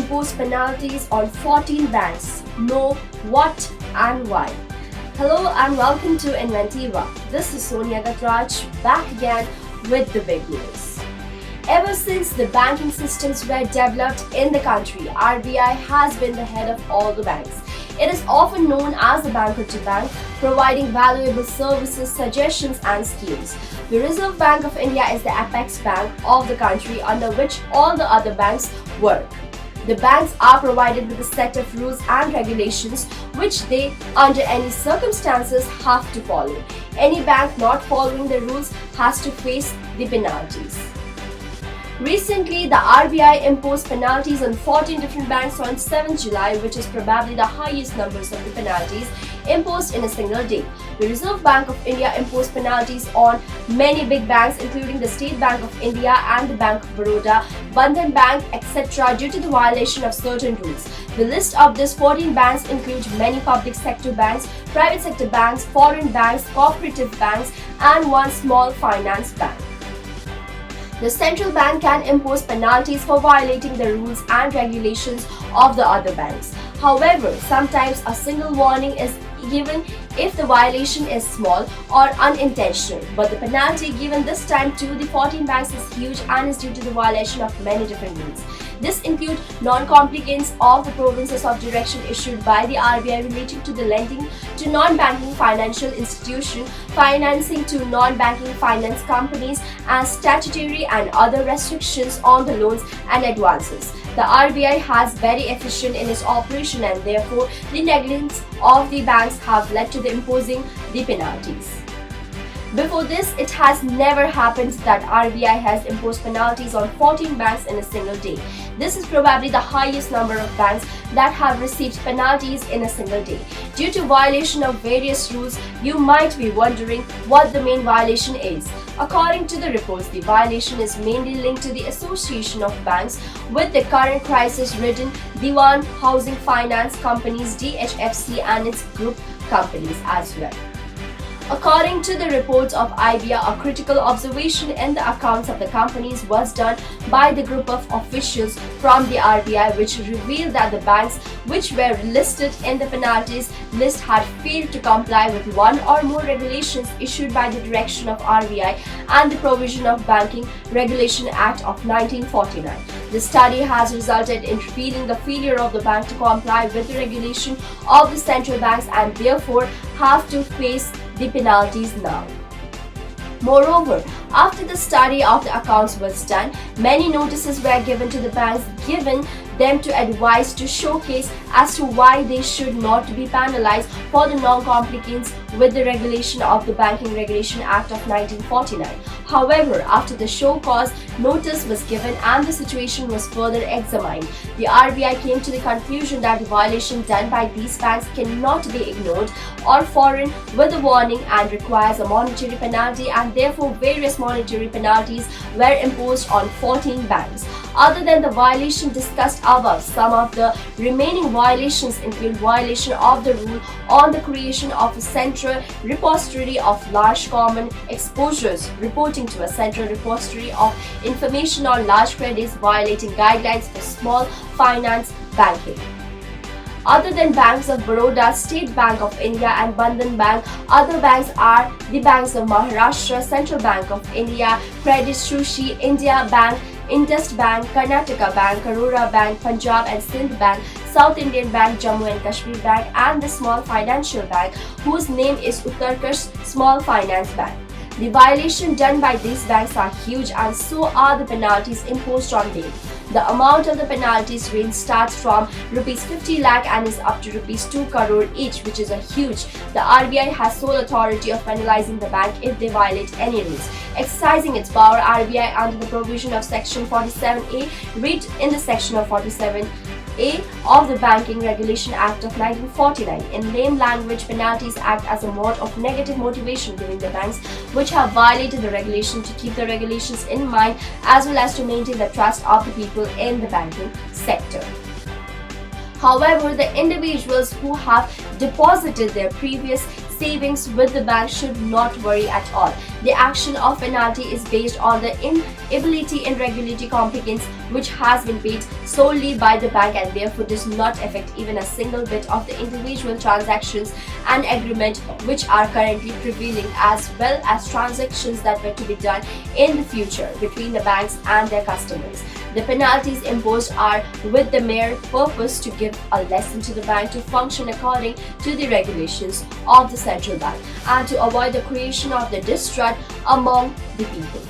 imposed penalties on 14 banks. Know what and why. Hello and welcome to Inventiva. This is Sonia Ghatraj back again with the big news. Ever since the banking systems were developed in the country, RBI has been the head of all the banks. It is often known as the banker to bank, providing valuable services, suggestions and schemes. The Reserve Bank of India is the apex bank of the country under which all the other banks work. The banks are provided with a set of rules and regulations which they, under any circumstances, have to follow. Any bank not following the rules has to face the penalties. Recently, the RBI imposed penalties on 14 different banks on 7th July, which is probably the highest numbers of the penalties imposed in a single day. The Reserve Bank of India imposed penalties on many big banks, including the State Bank of India and the Bank of Baroda, Bandhan Bank, etc., due to the violation of certain rules. The list of these 14 banks includes many public sector banks, private sector banks, foreign banks, cooperative banks, and one small finance bank. The central bank can impose penalties for violating the rules and regulations of the other banks. However, sometimes a single warning is given if the violation is small or unintentional, but the penalty given this time to the 14 banks is huge and is due to the violation of many different rules. This includes non-compliance of the provinces of direction issued by the RBI relating to the lending to non-banking financial institutions, financing to non-banking finance companies, and statutory and other restrictions on the loans and advances. The RBI has very efficient in its operation and therefore the negligence of the banks have led to the imposing the penalties. Before this, it has never happened that RBI has imposed penalties on 14 banks in a single day. This is probably the highest number of banks that have received penalties in a single day. Due to violation of various rules, you might be wondering what the main violation is. According to the reports, the violation is mainly linked to the association of banks with the current crisis-ridden Diwan Housing Finance Companies DHFC and its group companies as well. According to the reports of IBA, a critical observation in the accounts of the companies was done by the group of officials from the RBI, which revealed that the banks which were listed in the penalties list had failed to comply with one or more regulations issued by the direction of RBI and the provision of Banking Regulation Act of 1949. The study has resulted in revealing the failure of the bank to comply with the regulation of the central banks and therefore have to face the penalties now. Moreover, after the study of the accounts was done, many notices were given to the banks, given them to advise to showcase as to why they should not be penalized for the non-compliance with the regulation of the Banking Regulation Act of 1949. However, after the show cause notice was given and the situation was further examined, the RBI came to the conclusion that the violation done by these banks cannot be ignored or foreign with a warning and requires a monetary penalty, and therefore various monetary penalties were imposed on 14 banks. Other than the violation discussed above, some of the remaining violations include violation of the rule on the creation of a central repository of large common exposures, reporting to a central repository of information on large credits, violating guidelines for small finance banking. Other than banks of Baroda, State Bank of India and Bandhan Bank, other banks are the banks of Maharashtra, Central Bank of India, Credit Suisse, India Bank, Indus Bank, Karnataka Bank, Karora Bank, Punjab and Sindh Bank, South Indian Bank, Jammu and Kashmir Bank, and the Small Financial Bank, whose name is Utkarsh Small Finance Bank. The violation done by these banks are huge and so are the penalties imposed on them. The amount of the penalties range starts from Rs 50 lakh and is up to Rs 2 crore each, which is a huge. The RBI has sole authority of penalizing the bank if they violate any rules. Exercising its power, RBI under the provision of Section 47A, read in the section of 47A of the Banking Regulation Act of 1949. In lame language, penalties act as a mode of negative motivation giving the banks which have violated the regulation to keep the regulations in mind as well as to maintain the trust of the people in the banking sector. However, the individuals who have deposited their previous savings with the bank should not worry at all. The action of penalty is based on the inability in regulatory compliance which has been paid solely by the bank and therefore does not affect even a single bit of the individual transactions and agreement which are currently prevailing, as well as transactions that were to be done in the future between the banks and their customers. The penalties imposed are with the mere purpose to give a lesson to the bank to function according to the regulations of the central bank and to avoid the creation of the distrust among the people.